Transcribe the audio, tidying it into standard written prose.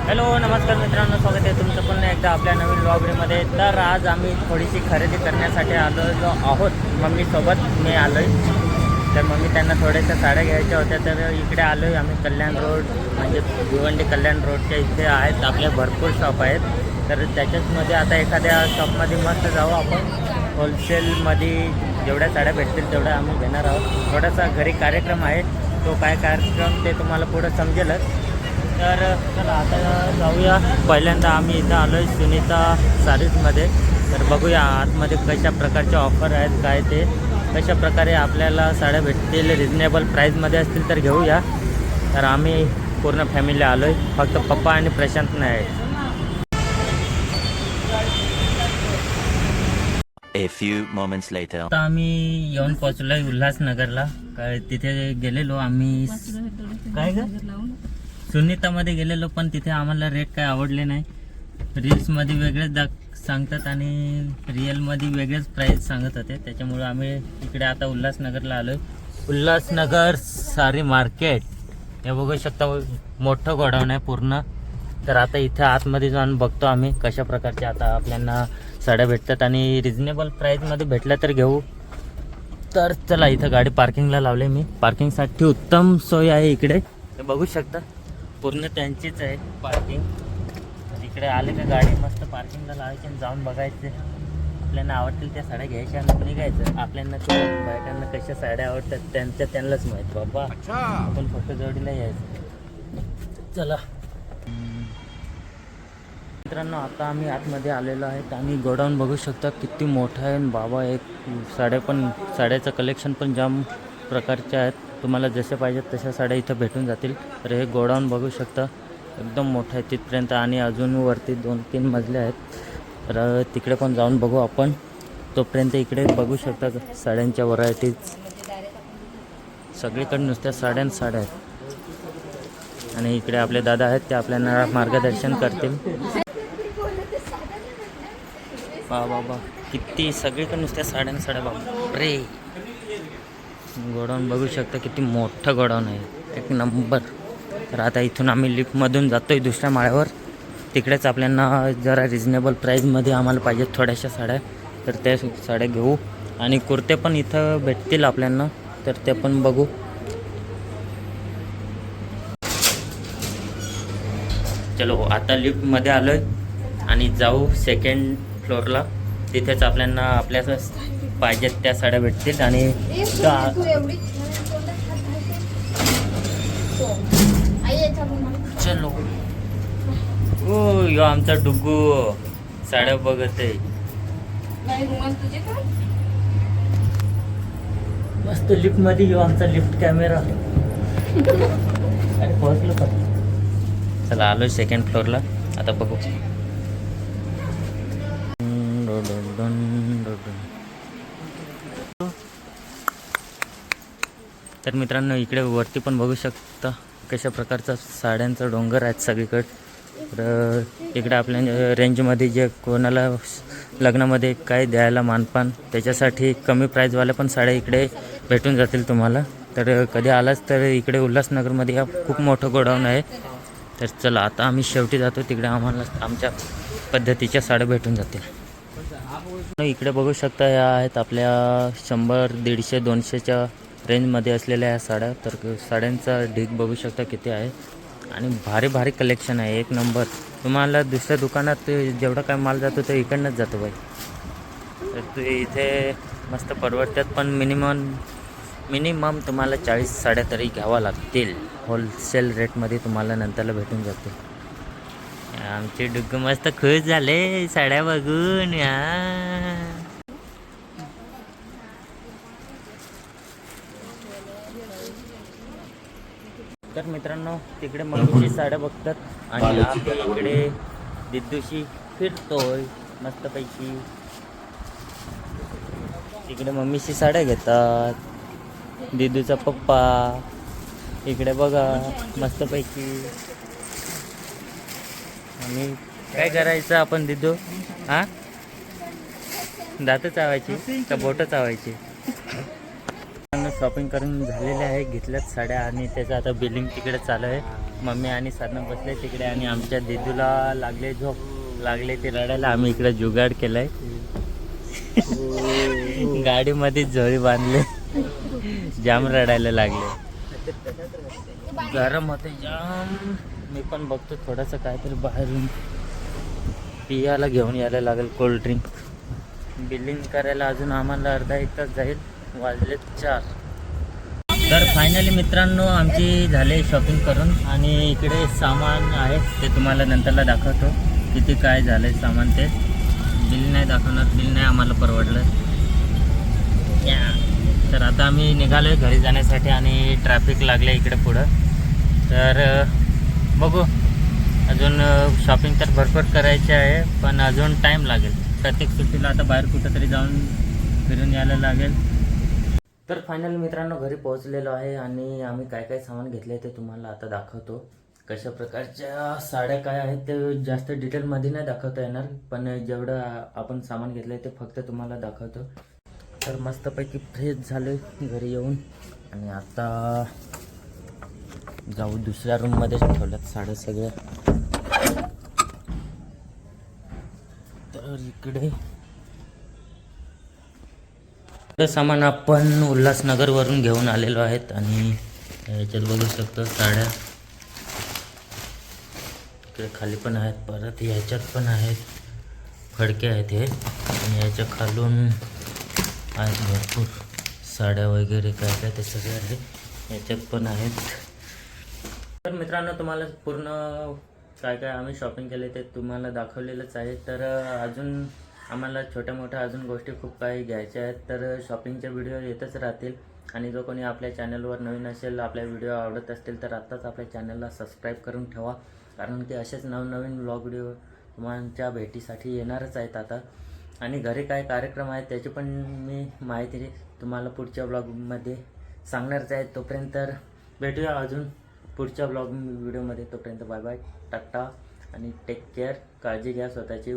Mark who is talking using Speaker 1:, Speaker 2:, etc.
Speaker 1: Hello नमस्कार मित्रांनो, स्वागत आहे तुमचं पुन्हा एकदा आपल्या नवीन ब्लॉगमध्ये. तर आज आम्ही थोडीशी खरेदी करण्यासाठी आलो आहोत. मम्मीसोबत मी आलो आहे. तर मम्मी त्यांना थोड्याशा साड्या घ्यायच्या होत्या, तर इकडे आलो आहे आम्ही. कल्याण रोड म्हणजे भिवंडी कल्याण रोडच्या इथे आहेत आपले भरपूर शॉप आहेत. तर त्याच्याचमध्ये आता एखाद्या शॉपमध्ये मस्त जाऊ आपण. होलसेलमध्ये जेवढ्या साड्या भेटतील तेवढ्या आम्ही घेणार आहोत. थोडासा घरी कार्यक्रम आहे, तो काय कार्यक्रम ते तुम्हाला पुढं समजेलच. तर चला आता जाऊया. पहिल्यांदा आम्ही इथं आलो आहे सुनीता सारीजमध्ये. तर बघूया आतमध्ये कशा प्रकारच्या ऑफर आहेत, काय ते कशा प्रकारे आपल्याला साड्या भेटतील, रिजनेबल प्राईजमध्ये असतील तर घेऊया. तर आम्ही पूर्ण फॅमिली आलो आहे, फक्त पप्पा आणि प्रशांत नाही आहे.
Speaker 2: A few moments later.
Speaker 1: आता आम्ही येऊन पोचलो आहे उल्हासनगरला. काय तिथे गेलेलो आम्ही, काय ग सुनीतामध्ये गेलेलो, पण तिथे आम्हाला रेट काय आवडले नाही. रील्समध्ये वेगळेच सांगतात आणि रिअलमध्ये वेगळेच प्राईस सांगत होते. त्याच्यामुळे आम्ही इकडे आता उल्हासनगरला आलो आहे. उल्हासनगर सारी मार्केट हे बघू शकता, मोठं गोडाऊन आहे पूर्ण. तर आता इथे आतमध्ये जाऊन बघतो आम्ही कशा प्रकारच्या आता आपल्याला साड्या भेटतात आणि रिजनेबल प्राईजमध्ये भेटल्या तर घेऊ. तर चला, इथं गाडी पार्किंगला लावले मी. पार्किंगसाठी उत्तम सोय आहे इकडे, हे बघू शकता. पूर्ण त्यांचीच आहे पार्किंग. इकडे आले का गाडी मस्त पार्किंगला लावायची आणि जाऊन बघायचे. आपल्याला आवडतील त्या साड्या घ्यायच्या आणि निघायचं. आपल्याला त्या बायकांना कशा साड्या आवडतात त्यांनाच माहीत बाबा. आपण फक्त जोडीला यायचं. चला मित्रांनो, आता आम्ही आतमध्ये आलेलो आहेत आणि गोडाऊन बघू शकता किती मोठं आहे बाबा. एक साड्याचं कलेक्शन पण जाम प्रकारचे आहेत. तुम्हाला जसे पाहिजेत तशा साड्या इथं भेटून जातील. तर हे गोडाऊन बघू शकता एकदम मोठं आहे तिथपर्यंत, आणि अजून वरती 2-3 मजले आहेत. तर तिकडे पण जाऊन बघू आपण. तोपर्यंत इकडे बघू शकता साड्यांच्या व्हरायटीज सगळीकडे नुसत्या साड्या आहेत. आणि इकडे आपले दादा आहेत, ते आपल्याला मार्गदर्शन करतील. बाबा किती सगळीकडे नुसत्या साड्या बाबा रे. गोडाऊन बघू शकता किती मोठं गोडाऊन आहे, एक नंबर. तर आता इथून आम्ही लिफ्टमधून जातो आहे दुसऱ्या माळ्यावर. तिकडेच आपल्याला जरा रिजनेबल प्राईजमध्ये आम्हाला पाहिजेत थोड्याशा साड्या, तर त्या साड्या घेऊ. आणि कुर्ते पण इथं भेटतील आपल्याला, तर ते पण बघू. चलो आता लिफ्टमध्ये आलो आहे आणि जाऊ सेकंड फ्लोअरला. तिथेच आपल्याला पाहिजेत त्या साड्या भेटतील. आणि चलो ओ यो आमचा डुग्गू साड्या बघत आहे. मस्त लिफ्ट मध्ये यो आमचा लिफ्ट कॅमेरा. अरे पोहोचलो पण. चला आलो सेकंड फ्लोअरला, आता बघू. तर मित्रांनो, इकडे वरती पण बघू शकता कशा प्रकारचा साड्यांचा डोंगर आहेत सगळीकडे. तर इकडे आपल्या रेंजमध्ये जे कोणाला लग्नामध्ये काय द्यायला मानपान, त्याच्यासाठी कमी प्राईजवाल्या पण साड्या इकडे भेटून जातील तुम्हाला. तर कधी आलाच तर इकडे उल्हासनगरमध्ये हा खूप मोठं गोडाऊन आहे. तर चला आता आम्ही शेवटी जातो तिकडे, आम्हाला आमच्या पद्धतीच्या साड्या भेटून जातील. इकडे बघू शकता ह्या आहेत आपल्या 100, 150, 200च्या रेंजमध्ये असलेल्या ह्या साड्या. तर साड्यांचा ढीग बघू शकता किती आहे आणि भारी भारी कलेक्शन आहे, एक नंबर. तुम्हाला दुसऱ्या दुकानात जेवढा काय माल जातो तो इकडनंच जातो बाई. तर तू इथे मस्त परवडतात, पण मिनिमम तुम्हाला 40 साड्या तरी घ्यावा लागतील. होलसेल रेटमध्ये तुम्हाला नंतरला भेटून जाते. आमचे डुग्ग मस्त खुश झाले साड्या बघून. तर मित्रांनो, तिकडे मम्मीची साड्या बघतात आणि आम्ही इकडे दिद्दूशी फिरतोय मस्तपैकी. इकडे मम्मीची साड्या घेतात, दिदूचा पप्पा. इकडे बघा मस्तपैकी. आणि काय करायचं आपण दिदू? हां, दातं चावायची का बोटं चावायची? शॉपिंग करून झालेले आहे, घेतल्यात साड्या आणि त्याचं आता बिलिंग तिकडे चालू आहे. मम्मी आणि साधना बसले तिकडे आणि आमच्या दिदूला लागले झोप लागले ते रडायला. आम्ही इकडे जुगाड केलाय. गाडीमध्ये झोळी बांधले. जाम रडायला लागले. गरम होते जाम. मी पण बघतो थोडंसं काहीतरी बाहेरून पियाला घेऊन यायला लागेल कोल्ड्रिंक. बिलिंग करायला अजून आम्हाला अर्धा एक तास जाईल. वाजले 4. तर फायनली मित्रांनो आमची झाले शॉपिंग करून आणि इकडे सामान आहे ते तुम्हाला नंतरला दाखवतो किती काय झालं सामान. ते बिल नाही दाखवणार. बिल नाही आम्हाला परवडलं. तर आता आम्ही निघालो आहे घरी जाण्यासाठी आणि ट्रॅफिक लागलं इकडे पुढं. तर बघू अजून शॉपिंग तर भरपूर करायची आहे पण अजून टाईम लागेल. प्रत्येक सुट्टीला आता बाहेर कुठंतरी जाऊन फिरून यायला लागेल. तर फायनल मित्रांनो घरी पोहोचलेलो आहे आणि आम्ही काय काय सामान घेतले ते तुम्हाला आता दाखवतो. कशा प्रकारच्या साड्या काय आहेत ते जास्त डिटेलमध्ये नाही दाखवता येणार पण जेवढं आपण सामान घेतलं आहे ते फक्त तुम्हाला दाखवतो. तर मस्तपैकी फ्रेश झाले घरी येऊन आणि आता जाऊ दुसऱ्या रूममध्ये ठेवल्यात साड्या सगळ्या. तर इकडे सामान आपण उल्हासनगरवरून घेऊन आलेलो आहेत आणि याच्यात बघू शकतो साड्या. इकडे खाली पण आहेत परत ह्याच्यात पण आहेत. फडके आहेत हे आणि याच्या खालून आहेत भरपूर साड्या वगैरे काय काय ते सगळे आहे. याच्यात पण आहेत. तर मित्रांनो तुम्हाला पूर्ण काय काय आम्ही शॉपिंग केले ते तुम्हाला दाखवलेलंच आहे. तर अजून आम्हाला छोट्या मोठ्या अजून गोष्टी खूप काही घ्यायच्या आहेत. तर शॉपिंगचे व्हिडिओ येतच राहतील आणि जो कोणी आपल्या चॅनलवर नवीन असेल आपल्या व्हिडिओ आवडत असतील तर आत्ताच आपल्या चॅनलला सबस्क्राईब करून ठेवा कारण की असेच नवनवीन व्लॉग व्हिडिओ तुम्हाला भेटीसाठी येणारच आहेत आता. आणि घरी काय कार्यक्रम आहेत त्याची पण मी माहिती तुम्हाला पुढच्या ब्लॉगमध्ये सांगणारच आहे. तोपर्यंत तर भेटूया अजून पुढच्या ब्लॉग व्हिडिओमध्ये. तोपर्यंत बाय बाय टाटा आणि टेक केअर. काळजी घ्या स्वतःची.